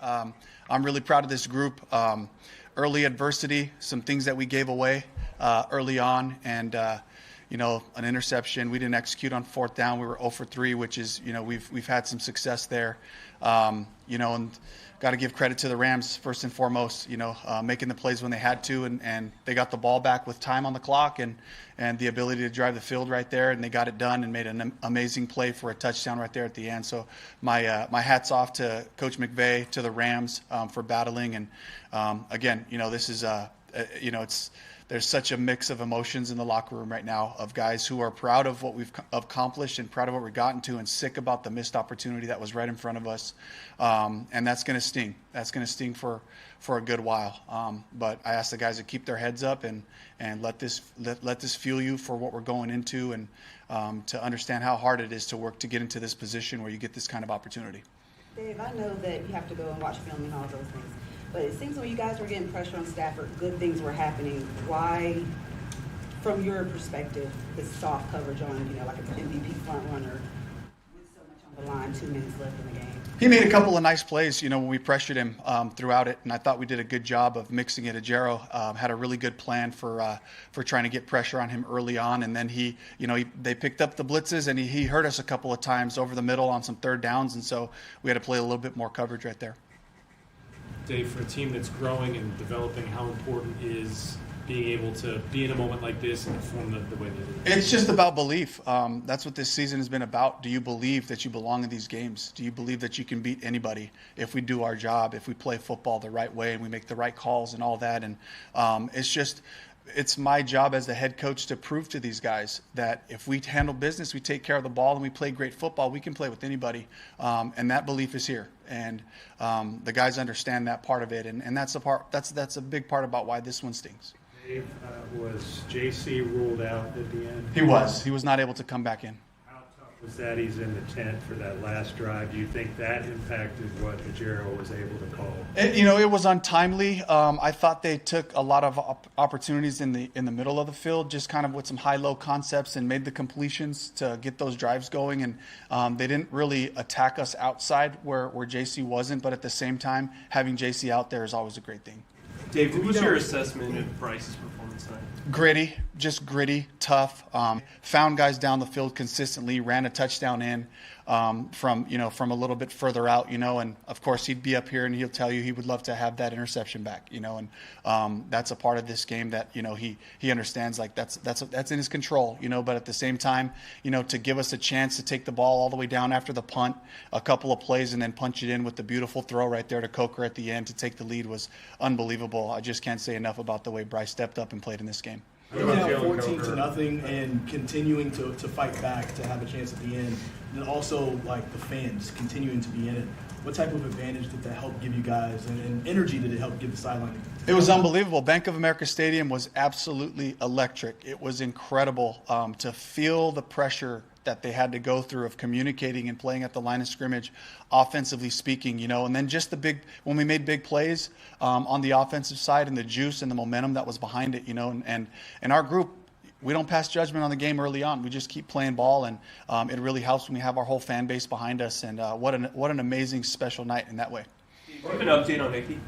I'm really proud of this group. Early adversity, some things that we gave away early on, and an interception. We didn't execute on fourth down. We were 0 for 3, which is, we've had some success there. And got to give credit to the Rams first and foremost, making the plays when they had to, and they got the ball back with time on the clock and the ability to drive the field right there, and they got it done and made an amazing play for a touchdown right there at the end. So my hat's off to Coach McVay, to the Rams for battling, and again, this is there's such a mix of emotions in the locker room right now of guys who are proud of what we've accomplished and proud of what we've gotten to, and sick about the missed opportunity that was right in front of us. And that's going to sting. That's going to sting for a good while. But I ask the guys to keep their heads up and let this fuel you for what we're going into, and to understand how hard it is to work to get into this position where you get this kind of opportunity. Dave, I know that you have to go and watch film and all those things, but it seems when you guys were getting pressure on Stafford, good things were happening. Why, from your perspective, this soft coverage on, like an MVP front runner with so much on the line, 2 minutes left in the game? He made a couple of nice plays, when we pressured him throughout it, and I thought we did a good job of mixing it. Ajero had a really good plan for trying to get pressure on him early on, and then they picked up the blitzes, and he hurt us a couple of times over the middle on some third downs, and so we had to play a little bit more coverage right there. Dave, for a team that's growing and developing, how important is being able to be in a moment like this and perform the way they do? It's just about belief. That's what this season has been about. Do you believe that you belong in these games? Do you believe that you can beat anybody if we do our job, if we play football the right way and we make the right calls and all that? And it's my job as the head coach to prove to these guys that if we handle business, we take care of the ball, and we play great football, we can play with anybody. And that belief is here. And the guys understand that part of it. And that's a big part about why this one stings. Dave, was JC ruled out at the end? He was. He was not able to come back in. How tough was that? He's in the tent for that last drive. Do you think that impacted what Ajero was able to call? It was untimely. I thought they took a lot of opportunities in the middle of the field, just kind of with some high-low concepts, and made the completions to get those drives going. And they didn't really attack us outside where JC wasn't. But at the same time, having JC out there is always a great thing. Dave, what was your assessment of Bryce's performance tonight? Gritty, tough. Found guys down the field consistently. Ran a touchdown in from a little bit further out. And of course he'd be up here and he'll tell you he would love to have that interception back. And that's a part of this game that he understands, like that's in his control. But at the same time, to give us a chance to take the ball all the way down after the punt, a couple of plays, and then punch it in with the beautiful throw right there to Coker at the end to take the lead was unbelievable. I just can't say enough about the way Bryce stepped up and played in this game. Coming out 14-0 and continuing to fight back to have a chance at the end, and then also like the fans continuing to be in it. What type of advantage did that help give you guys, and energy did it help give the sideline? It was unbelievable. Bank of America Stadium was absolutely electric. It was incredible to feel the pressure that they had to go through of communicating and playing at the line of scrimmage, offensively speaking, and then just when we made big plays on the offensive side, and the juice and the momentum that was behind it, and our group, we don't pass judgment on the game early on. We just keep playing ball, and it really helps when we have our whole fan base behind us, and what an amazing special night in that way. Do you have an update on Icky?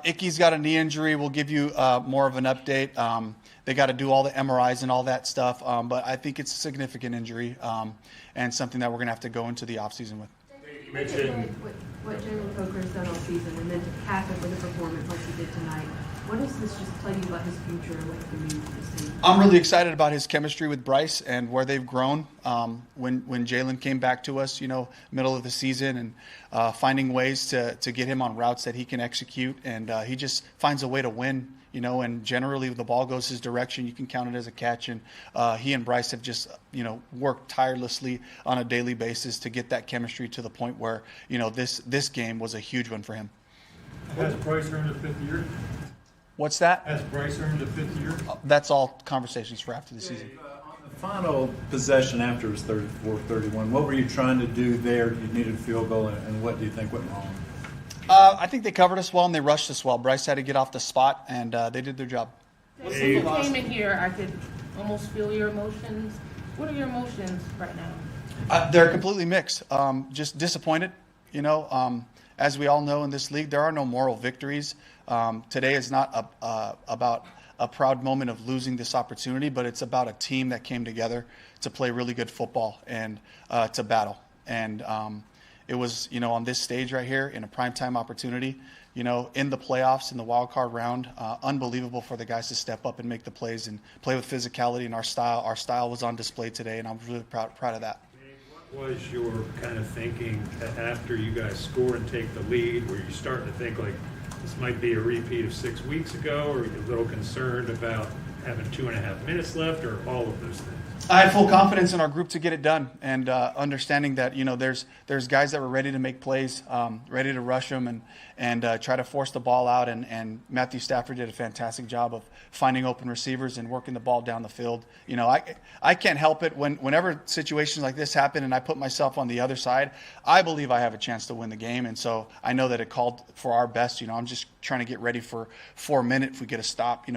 Icky's got a knee injury. We'll give you more of an update. They got to do all the MRIs and all that stuff, but I think it's a significant injury and something that we're going to have to go into the offseason with. You mentioned what Jalen Coker has done all season, and then to cap it with a performance like he did tonight. What does this just tell you about his future and what it can mean for this team? I'm really excited about his chemistry with Bryce and where they've grown. When Jalen came back to us, middle of the season, and finding ways to get him on routes that he can execute, and he just finds a way to win. And generally if the ball goes his direction, you can count it as a catch. And he and Bryce have just, worked tirelessly on a daily basis to get that chemistry to the point where, this game was a huge one for him. Has Bryce earned a fifth year? What's that? Has Bryce earned a fifth year? That's all conversations for after the season. On the final possession after it was 34-31, what were you trying to do there? You needed a field goal, and what do you think went wrong? I think they covered us well and they rushed us well. Bryce had to get off the spot, and they did their job. When you came in here, I could almost feel your emotions. What are your emotions right now? They're completely mixed. Just disappointed, as we all know in this league, there are no moral victories. Today is not about a proud moment of losing this opportunity, but it's about a team that came together to play really good football and to battle. And it was, on this stage right here in a primetime opportunity, in the playoffs, in the wild card round, unbelievable for the guys to step up and make the plays and play with physicality and our style. Our style was on display today, and I'm really proud of that. What was your kind of thinking after you guys score and take the lead? Were you starting to think like this might be a repeat of 6 weeks ago, or were you a little concerned about having 2.5 minutes left, or all of those things? I had full confidence in our group to get it done, and understanding that there's guys that were ready to make plays, ready to rush them and try to force the ball out. And Matthew Stafford did a fantastic job of finding open receivers and working the ball down the field. I can't help it whenever situations like this happen, and I put myself on the other side. I believe I have a chance to win the game, and so I know that it called for our best. I'm just trying to get ready for 4 minutes if we get a stop.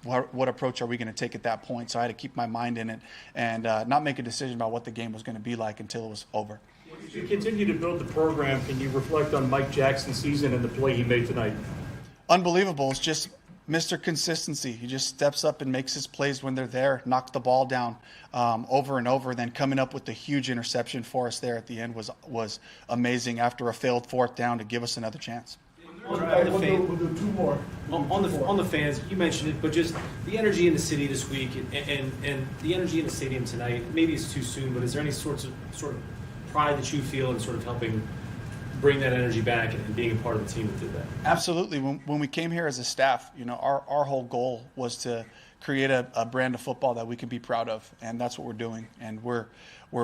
What approach are we going to take at that point? So I had to keep my mind in it and not make a decision about what the game was going to be like until it was over. As you continue to build the program, can you reflect on Mike Jackson's season and the play he made tonight? Unbelievable. It's just Mr. Consistency. He just steps up and makes his plays when they're there, knocks the ball down over and over. Then coming up with the huge interception for us there at the end was amazing after a failed fourth down to give us another chance. We'll do two more. On the fans, you mentioned it, but just the energy in the city this week and the energy in the stadium tonight. Maybe it's too soon, but is there any sort of pride that you feel in sort of helping bring that energy back and being a part of the team that did that? Absolutely. When we came here as a staff, our whole goal was to create a brand of football that we can be proud of, and that's what we're doing. And we're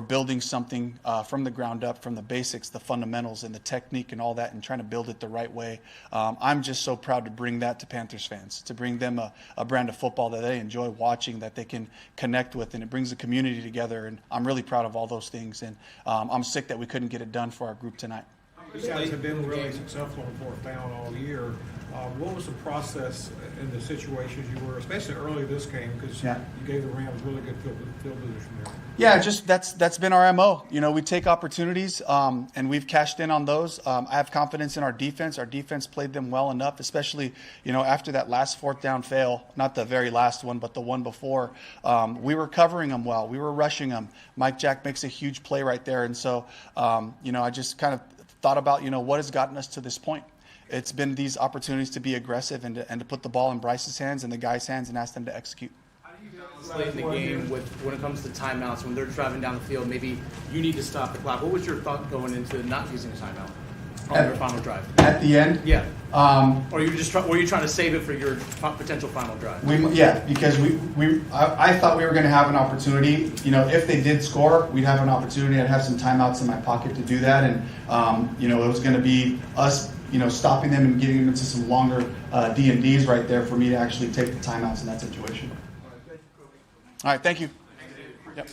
building something from the ground up, from the basics, the fundamentals, and the technique and all that, and trying to build it the right way. I'm just so proud to bring that to Panthers fans, to bring them a brand of football that they enjoy watching, that they can connect with, and it brings the community together. And I'm really proud of all those things. And I'm sick that we couldn't get it done for our group tonight. You guys have been really successful on fourth down all year. What was the process in the situations you were, especially early this game, because you gave the Rams really good field position there? Yeah, just that's been our MO. We take opportunities, and we've cashed in on those. I have confidence in our defense. Our defense played them well enough, especially after that last fourth down fail, not the very last one, but the one before. We were covering them well. We were rushing them. Mike Jack makes a huge play right there, and so I just kind of thought about what has gotten us to this point. It's been these opportunities to be aggressive and to put the ball in Bryce's hands and the guys' hands and ask them to execute. Late in the game when it comes to timeouts, when they're driving down the field, maybe you need to stop the clock. What was your thought going into not using a timeout on their final drive? At the end? Yeah. Or were you trying to save it for your potential final drive? Because I thought we were going to have an opportunity. If they did score, we'd have an opportunity. I'd have some timeouts in my pocket to do that, and it was going to be us stopping them and getting them into some longer D&Ds right there for me to actually take the timeouts in that situation. All right, thank you. Yep.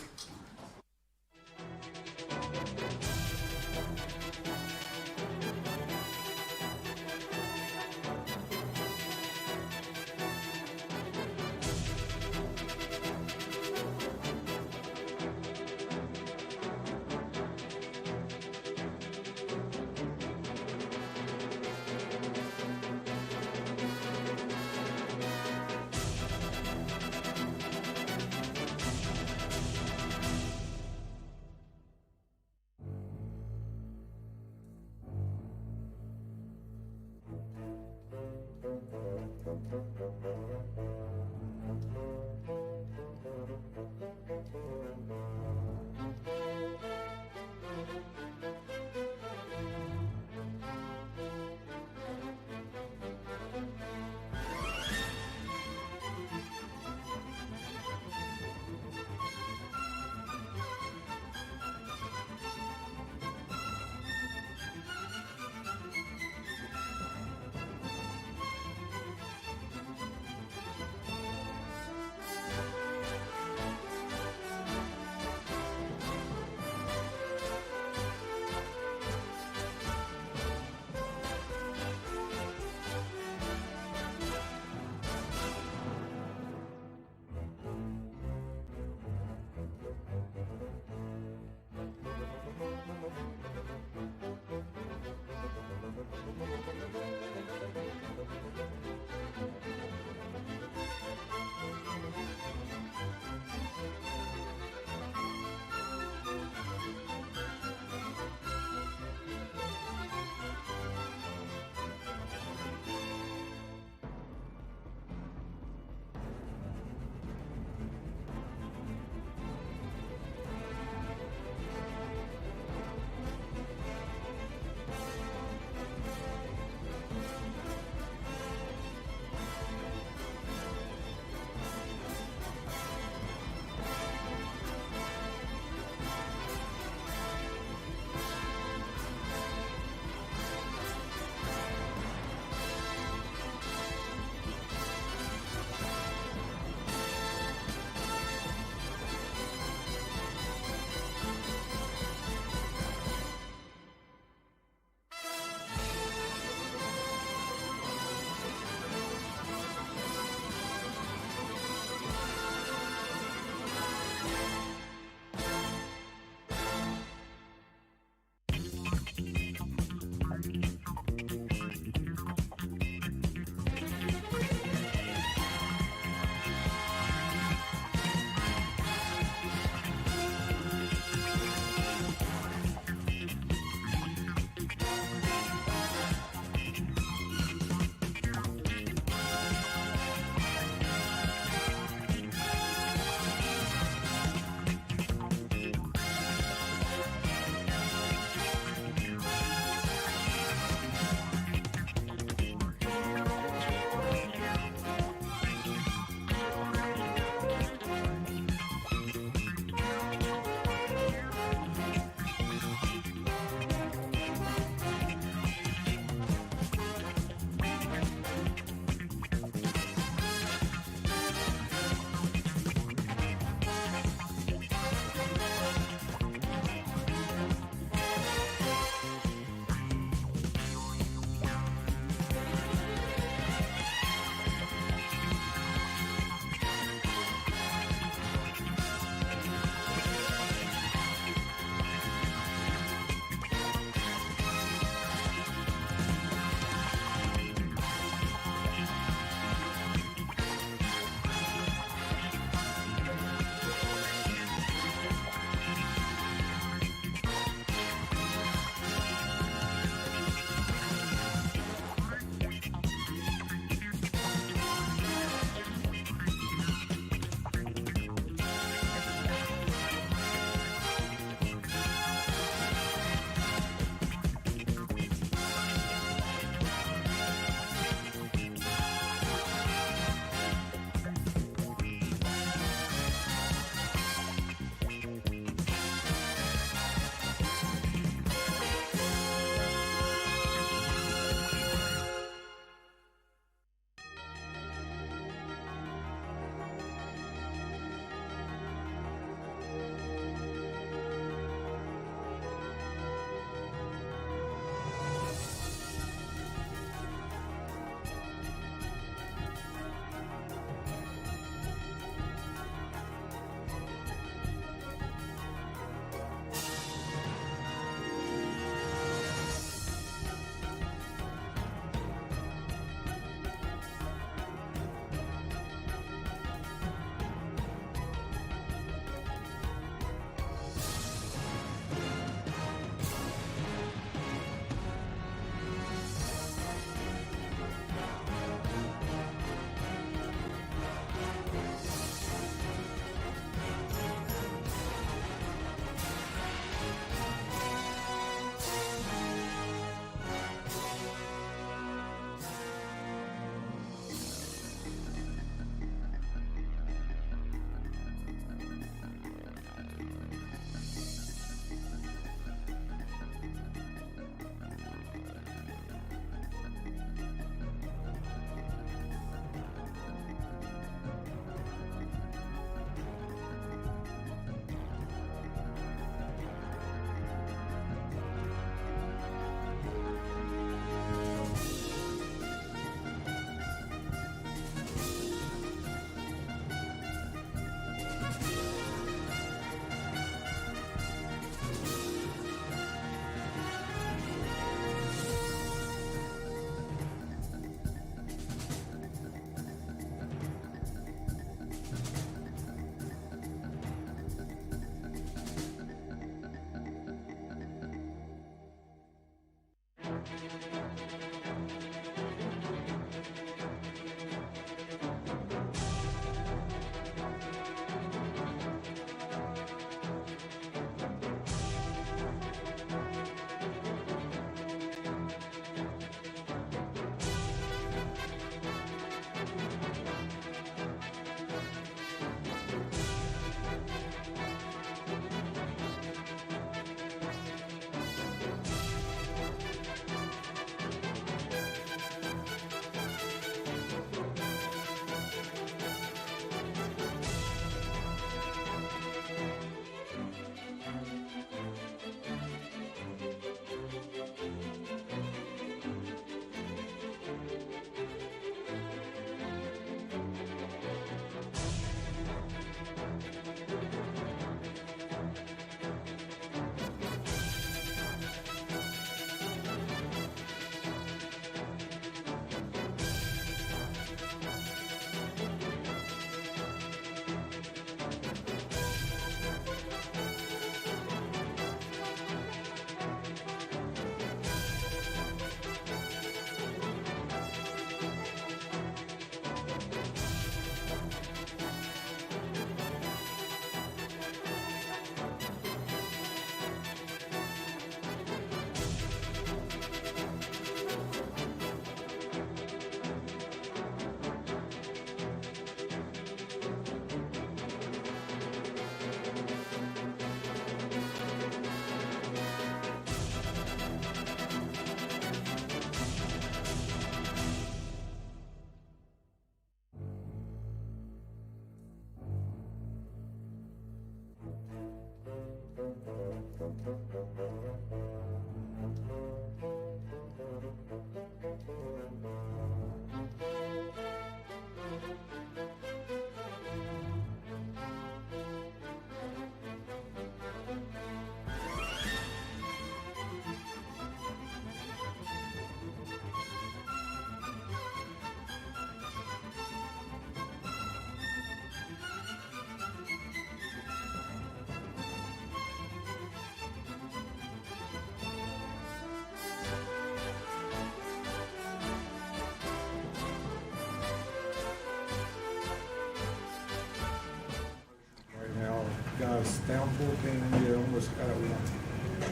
Right now, guys, down 14, you almost got it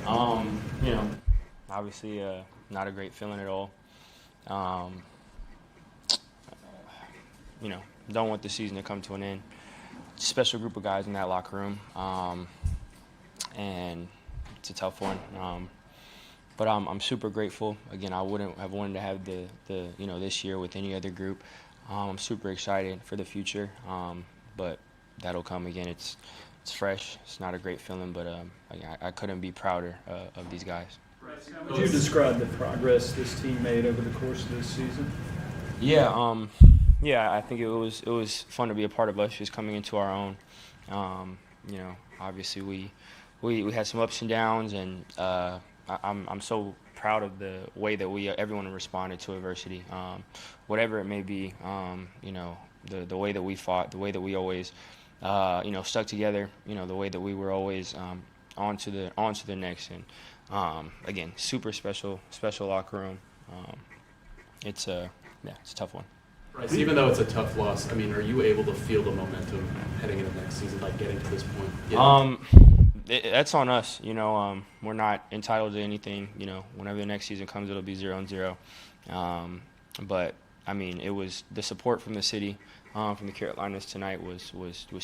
won. You know, obviously, not a great feeling at all. You know, don't want the season to come to an end. Special group of guys in that locker room, and it's a tough one. But I'm super grateful. Again, I wouldn't have wanted to have the you know, this year with any other group. I'm super excited for the future, but that'll come again. It's fresh. It's not a great feeling, but I couldn't be prouder of these guys. Would you describe the progress this team made over the course of this season? Yeah, yeah. I think it was fun to be a part of us just coming into our own. You know, obviously we had some ups and downs, and I'm so proud of the way that everyone responded to adversity, whatever it may be. You know, the way that we fought, the way that we always you know, stuck together. You know, the way that we were always on to the next. And again, super special locker room. It's a tough one. Bryce, even though it's a tough loss, I mean, are you able to feel the momentum heading into next season, like getting to this point? Yeah. That's on us. You know, we're not entitled to anything. You know, whenever the next season comes, it'll be 0-0. But I mean, it was the support from the city, from the Carolinas tonight was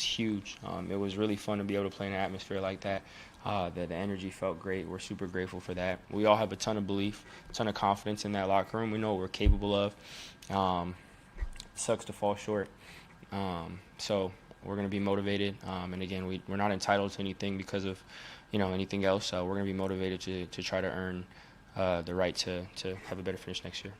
huge. It was really fun to be able to play in an atmosphere like that. The energy felt great. We're super grateful for that. We all have a ton of belief, a ton of confidence in that locker room. We know what we're capable of. Sucks to fall short. So we're going to be motivated. And again, we're not entitled to anything because of, you know, anything else. So we're going to be motivated to try to earn the right to have a better finish next year.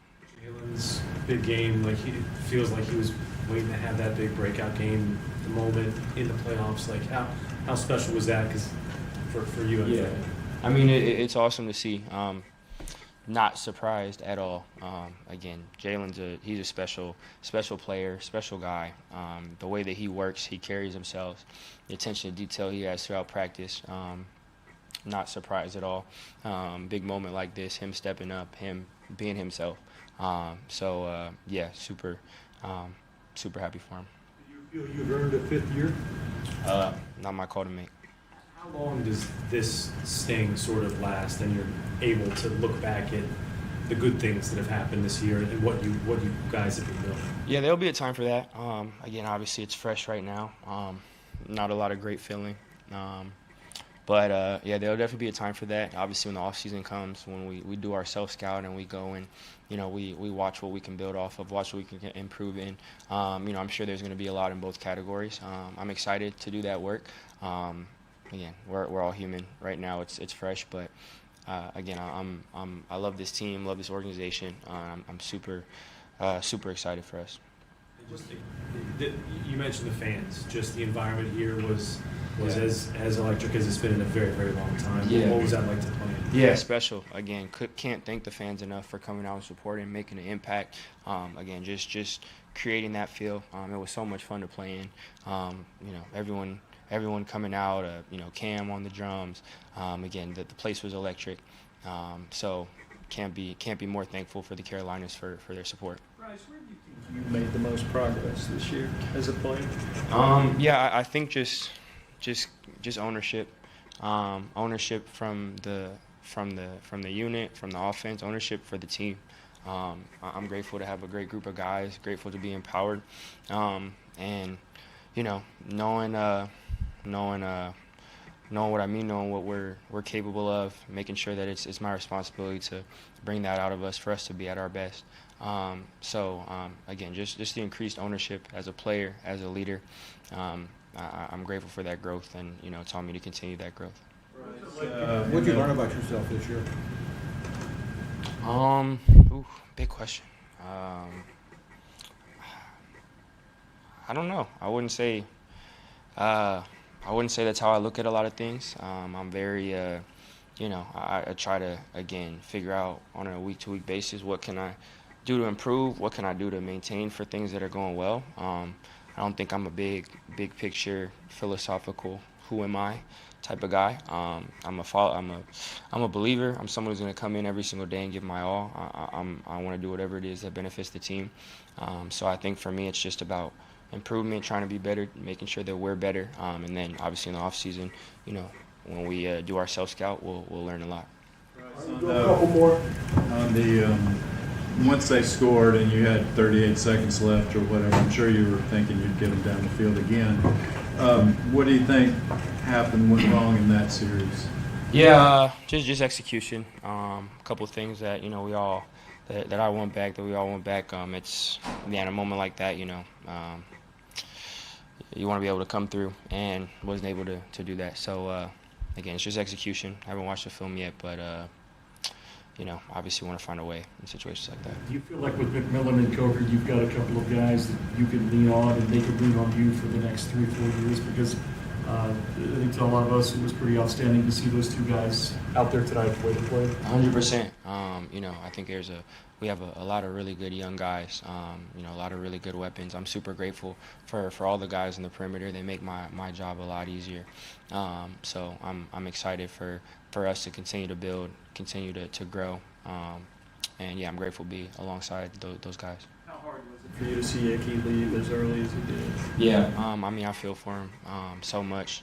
Jalen's big game, like he feels like he was waiting to have that big breakout game, the moment in the playoffs. Like how special was that? Because for you, yeah. I mean, it's awesome to see. Not surprised at all. Again, Jalen's he's a special player, special guy. The way that he works, he carries himself, the attention to detail he has throughout practice. Not surprised at all. Big moment like this, him stepping up, him being himself. Yeah, super happy for him. Do you feel you've earned a fifth year? Not my call to make. How long does this sting sort of last, and you're able to look back at the good things that have happened this year and what you guys have been doing? Yeah, there'll be a time for that. Again, obviously it's fresh right now. Not a lot of great feeling. But yeah, there'll definitely be a time for that. Obviously, when the off season comes, when we do our self scout and we go and, you know, we watch what we can build off of, watch what we can improve in. You know, I'm sure there's going to be a lot in both categories. I'm excited to do that work. Again, we're all human right now. It's fresh, but again, I love this team, love this organization. I'm super excited for us. Just you mentioned the fans. Just the environment here was as electric as it's been in a very, very long time. Yeah. What was that like to play in? Yeah, special. Again, can't thank the fans enough for coming out and supporting, making an impact. Again, just creating that feel. It was so much fun to play in. You know, everyone coming out. You know, Cam on the drums. Again, the place was electric. So can't be more thankful for the Carolinas for their support. Bryce, where do you think you made the most progress this year as a player? Yeah, I think just ownership. Ownership from the unit, from the offense, ownership for the team. I'm grateful to have a great group of guys, grateful to be empowered, and you know, knowing what I mean, knowing what we're capable of, making sure that it's my responsibility to bring that out of us for us to be at our best. Again, just the increased ownership as a player, as a leader. I'm grateful for that growth, and you know, it's on me to continue that growth. What'd you learn about yourself this year? Big question. I don't know. I wouldn't say that's how I look at a lot of things. I'm very, I try to, again, figure out on a week-to-week basis what can I do to improve, what can I do to maintain for things that are going well. I don't think I'm a big picture, philosophical, who am I type of guy. I'm a believer. I'm someone who's going to come in every single day and give my all. I want to do whatever it is that benefits the team. So I think for me, it's just about improvement, trying to be better, making sure that we're better, and then obviously in the off season, when we do our self scout, we'll learn a lot. A couple more. On the once they scored and you had 38 seconds left or whatever, I'm sure you were thinking you'd get them down the field again. What do you think went wrong in that series? Yeah, just execution. A couple of things that we all that I want back, that we all want back. It's in a moment like that, you want to be able to come through, and wasn't able to do that. So again, it's just execution. I haven't watched the film yet, but obviously want to find a way in situations like that. Do you feel like with McMillan and Coker, you've got a couple of guys that you can lean on and they can lean on you for the next 3-4 years? Because I think to a lot of us, it was pretty outstanding to see those two guys out there tonight the way they played. 100%. I think we have a lot of really good young guys. A lot of really good weapons. I'm super grateful for all the guys in the perimeter. They make my job a lot easier. So I'm excited for us to continue to build, continue to grow. And yeah, I'm grateful to be alongside those guys. How hard was it for you to see Icky leave as early as he did? Yeah, I feel for him so much.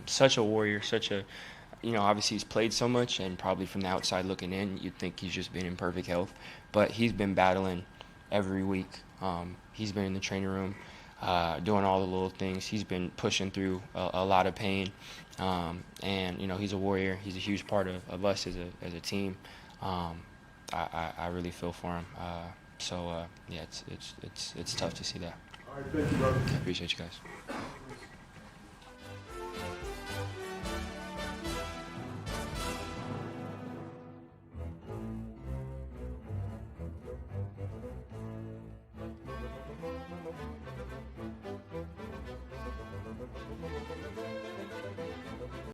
Such a warrior, obviously he's played so much, and probably from the outside looking in, you'd think he's just been in perfect health. But he's been battling every week. He's been in the training room, doing all the little things. He's been pushing through a lot of pain. And he's a warrior. He's a huge part of us as a team. I really feel for him. Yeah, it's tough to see that. All right, thank you, brother. I appreciate you guys.